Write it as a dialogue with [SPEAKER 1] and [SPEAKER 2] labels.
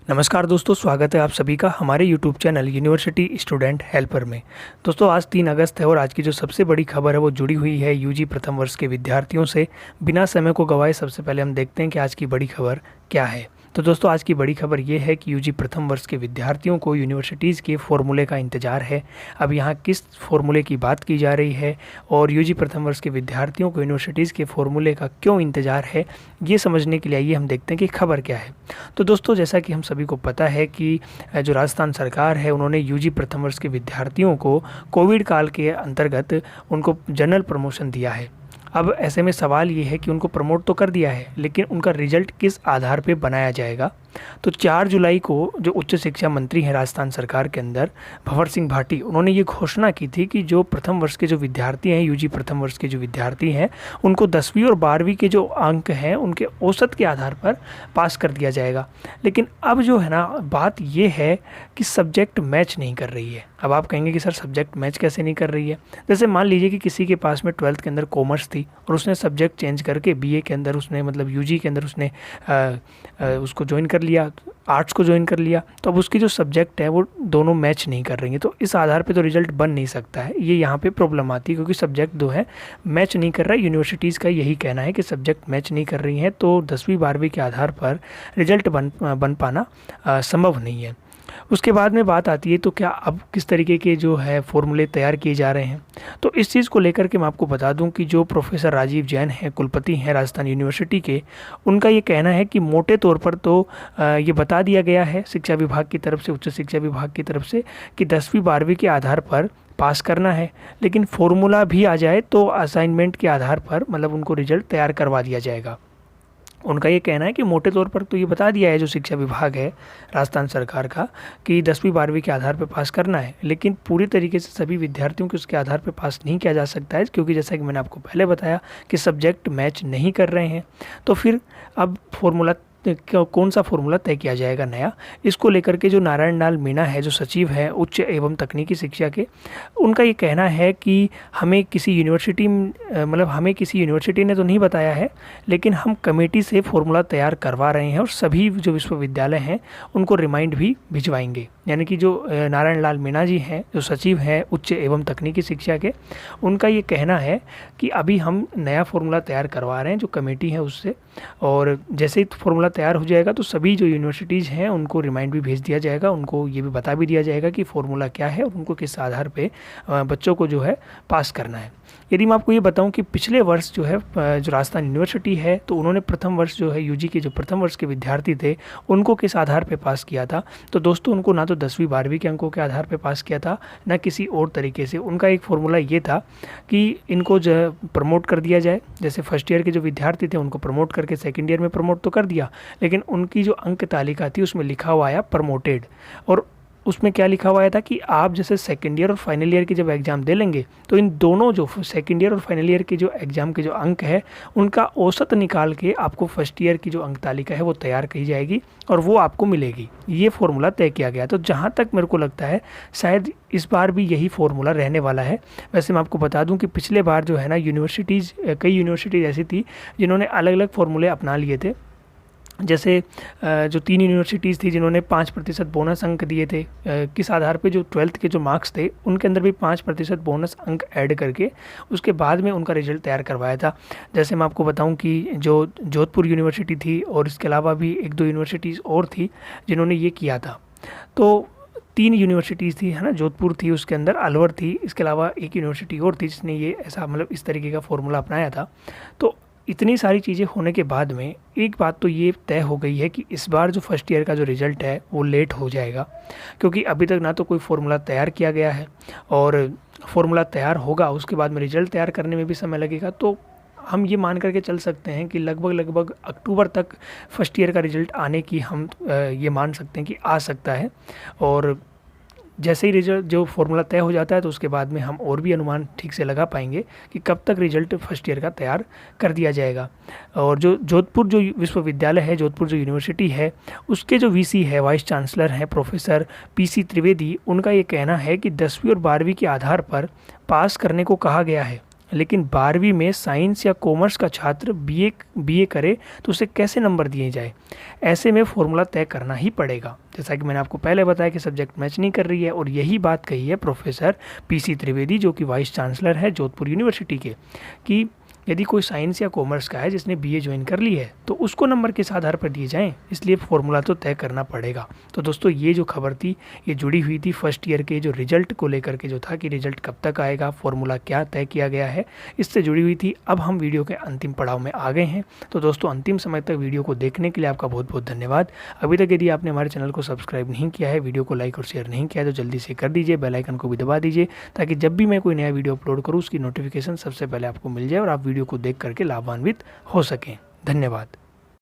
[SPEAKER 1] नमस्कार दोस्तों, स्वागत है आप सभी का हमारे YouTube channel university student helper में। दोस्तों, आज 3 अगस्त है और आज की जो सबसे बड़ी खबर है वो जुड़ी हुई है यूजी प्रथम वर्ष के विद्यार्थियों से। बिना समय को गवाए सबसे पहले हम देखते हैं कि आज की बड़ी खबर क्या है। तो दोस्तों, आज की बड़ी खबर ये है कि यूजी प्रथम वर्ष के विद्यार्थियों को यूनिवर्सिटीज़ के फॉर्मूले का इंतज़ार है। अब यहाँ किस फॉर्मूले की बात की जा रही है और यूजी प्रथम वर्ष के विद्यार्थियों को यूनिवर्सिटीज़ के फॉर्मूले का क्यों इंतज़ार है, ये समझने के लिए आइए हम देखते हैं कि खबर क्या है। तो दोस्तों, जैसा कि हम सभी को पता है कि जो राजस्थान सरकार है उन्होंने यूजी प्रथम वर्ष के विद्यार्थियों को कोविड काल के अंतर्गत उनको जनरल प्रमोशन दिया है। अब ऐसे में सवाल ये है कि उनको प्रमोट तो कर दिया है, लेकिन उनका रिजल्ट किस आधार पे बनाया जाएगा। तो 4 जुलाई को जो उच्च शिक्षा मंत्री हैं राजस्थान सरकार के अंदर, भंवर सिंह भाटी, उन्होंने ये घोषणा की थी कि जो प्रथम वर्ष के जो विद्यार्थी हैं, यूजी प्रथम वर्ष के जो विद्यार्थी हैं, उनको 10वीं और 12वीं के जो अंक हैं उनके औसत के आधार पर पास कर दिया जाएगा। लेकिन अब जो है ना, बात ये है कि सब्जेक्ट मैच नहीं कर रही है। अब आप कहेंगे कि सर सब्जेक्ट मैच कैसे नहीं कर रही है। जैसे मान लीजिए कि किसी के पास में 12th के अंदर कॉमर्स थी और उसने सब्जेक्ट चेंज करके बीए के अंदर उसने मतलब यूजी के अंदर उसने उसको ज्वाइन कर लिया, आर्ट्स को ज्वाइन कर लिया, तो अब उसकी जो सब्जेक्ट है वो दोनों मैच नहीं कर रही है। तो इस आधार पे तो रिजल्ट बन नहीं सकता है। ये यहाँ पे प्रॉब्लम आती है क्योंकि सब्जेक्ट दो है, मैच नहीं कर रहा है। यूनिवर्सिटीज़ का यही कहना है कि सब्जेक्ट मैच नहीं कर रही हैं, तो 10वीं 12वीं के आधार पर रिजल्ट बन पाना संभव नहीं है। उसके बाद में बात आती है तो क्या अब किस तरीके के जो है फॉर्मूले तैयार किए जा रहे हैं। तो इस चीज़ को लेकर के मैं आपको बता दूं कि जो प्रोफेसर राजीव जैन हैं, कुलपति हैं राजस्थान यूनिवर्सिटी के, उनका ये कहना है कि मोटे तौर पर तो ये बता दिया गया है शिक्षा विभाग की तरफ से, उच्च शिक्षा विभाग की तरफ से, कि 10वीं 12वीं के आधार पर पास करना है, लेकिन फॉर्मूला भी आ जाए तो असाइनमेंट के आधार पर मतलब उनको रिजल्ट तैयार करवा दिया जाएगा। उनका ये कहना है कि मोटे तौर पर तो ये बता दिया है जो शिक्षा विभाग है राजस्थान सरकार का कि 10वीं 12वीं के आधार पर पास करना है, लेकिन पूरी तरीके से सभी विद्यार्थियों को उसके आधार पर पास नहीं किया जा सकता है, क्योंकि जैसा कि मैंने आपको पहले बताया कि सब्जेक्ट मैच नहीं कर रहे हैं। तो फिर अब फॉर्मूला कौन सा फॉर्मूला तय किया जाएगा नया, इसको लेकर के जो नारायण लाल मीणा है, जो सचिव है उच्च एवं तकनीकी शिक्षा के, उनका ये कहना है कि हमें किसी यूनिवर्सिटी ने तो नहीं बताया है, लेकिन हम कमेटी से फॉर्मूला तैयार करवा रहे हैं और सभी जो विश्वविद्यालय हैं उनको रिमाइंड भी भिजवाएंगे। यानी कि जो नारायण लाल मीणा जी हैं, जो सचिव हैं उच्च एवं तकनीकी शिक्षा के, उनका ये कहना है कि अभी हम नया फॉर्मूला तैयार करवा रहे हैं जो कमेटी है उससे, और जैसे ही फॉर्मूला तैयार हो जाएगा तो सभी जो यूनिवर्सिटीज़ हैं उनको रिमाइंड भी भेज दिया जाएगा, उनको ये भी बता भी दिया जाएगा कि फॉर्मूला क्या है और उनको किस आधार पे बच्चों को जो है पास करना है। यदि मैं आपको ये बताऊं कि पिछले वर्ष जो है जो राजस्थान यूनिवर्सिटी है, तो उन्होंने प्रथम वर्ष जो है यूजी के जो प्रथम वर्ष के विद्यार्थी थे उनको किस आधार पे पास किया था। तो दोस्तों, उनको ना तो 10वीं 12वीं के अंकों के आधार पे पास किया था, ना किसी और तरीके से। उनका एक फॉर्मूला ये था कि इनको जो प्रमोट कर दिया जाए। जैसे फर्स्ट ईयर के जो विद्यार्थी थे उनको प्रमोट करके सेकेंड ईयर में प्रमोट तो कर दिया, लेकिन उनकी जो अंक तालिका थी उसमें लिखा हुआ आया प्रमोटेड, और उसमें क्या लिखा हुआ था कि आप जैसे सेकेंड ईयर और फाइनल ईयर की जब एग्ज़ाम दे लेंगे तो इन दोनों जो सेकेंड ईयर और फाइनल ईयर के जो एग्ज़ाम के जो अंक है उनका औसत निकाल के आपको फर्स्ट ईयर की जो अंक तालिका है वो तैयार की जाएगी और वो आपको मिलेगी। ये फॉर्मूला तय किया गया। तो जहाँ तक मेरे को लगता है शायद इस बार भी यही फॉर्मूला रहने वाला है। वैसे मैं आपको बता दूं कि पिछले बार जो है ना कई यूनिवर्सिटीज़ ऐसी थी जिन्होंने अलग अलग फॉर्मूले अपना लिए थे। जैसे जो 3 यूनिवर्सिटीज़ थी जिन्होंने 5% बोनस अंक दिए थे, किस आधार पे, जो 12th के जो मार्क्स थे उनके अंदर भी 5% बोनस अंक ऐड करके उसके बाद में उनका रिजल्ट तैयार करवाया था। जैसे मैं आपको बताऊं कि जो जोधपुर यूनिवर्सिटी थी और इसके अलावा भी 1-2 यूनिवर्सिटीज़ और थी जिन्होंने ये किया था। तो 3 यूनिवर्सिटीज़ थी, है ना, जोधपुर थी, उसके अंदर अलवर थी, इसके अलावा एक यूनिवर्सिटी और थी जिसने ये ऐसा मतलब इस तरीके का फॉर्मूला अपनाया था। तो इतनी सारी चीज़ें होने के बाद में एक बात तो ये तय हो गई है कि इस बार जो फर्स्ट ईयर का जो रिज़ल्ट है वो लेट हो जाएगा, क्योंकि अभी तक ना तो कोई फॉर्मूला तैयार किया गया है, और फॉर्मूला तैयार होगा उसके बाद में रिज़ल्ट तैयार करने में भी समय लगेगा। तो हम ये मान करके चल सकते हैं कि लगभग अक्टूबर तक फर्स्ट ईयर का रिज़ल्ट आने की हम ये मान सकते हैं कि आ सकता है। और जैसे ही रिजल्ट जो फॉर्मूला तय हो जाता है तो उसके बाद में हम और भी अनुमान ठीक से लगा पाएंगे कि कब तक रिजल्ट फर्स्ट ईयर का तैयार कर दिया जाएगा। और जो जोधपुर जो विश्वविद्यालय है, जोधपुर जो यूनिवर्सिटी है, उसके जो वीसी है, वाइस चांसलर हैं प्रोफेसर पीसी त्रिवेदी, उनका ये कहना है कि 10वीं और 12वीं के आधार पर पास करने को कहा गया है। लेकिन 12वीं में साइंस या कॉमर्स का छात्र बीए करे तो उसे कैसे नंबर दिए जाए? ऐसे में फॉर्मूला तय करना ही पड़ेगा। जैसा कि मैंने आपको पहले बताया कि सब्जेक्ट मैच नहीं कर रही है, और यही बात कही है प्रोफेसर पीसी त्रिवेदी, जो कि वाइस चांसलर है जोधपुर यूनिवर्सिटी के, कि यदि कोई साइंस या कॉमर्स का है जिसने बीए ज्वाइन कर ली है तो उसको नंबर किस आधार पर दिए जाएं, इसलिए फॉर्मूला तो तय करना पड़ेगा। तो दोस्तों, ये जो खबर थी ये जुड़ी हुई थी फर्स्ट ईयर के जो रिजल्ट को लेकर के, जो था कि रिजल्ट कब तक आएगा, फॉर्मूला क्या तय किया गया है, इससे जुड़ी हुई थी। अब हम वीडियो के अंतिम पड़ाव में आ गए हैं। तो दोस्तों, अंतिम समय तक वीडियो को देखने के लिए आपका बहुत बहुत धन्यवाद। अभी तक यदि आपने हमारे चैनल को सब्सक्राइब नहीं किया है, वीडियो को लाइक और शेयर नहीं किया है, तो जल्दी से कर दीजिए, बेल आइकन को भी दबा दीजिए, ताकि जब भी मैं कोई नया वीडियो अपलोड करूँ उसकी नोटिफिकेशन सबसे पहले आपको मिल जाए और आप वीडियो को देख करके लाभान्वित हो सकें। धन्यवाद।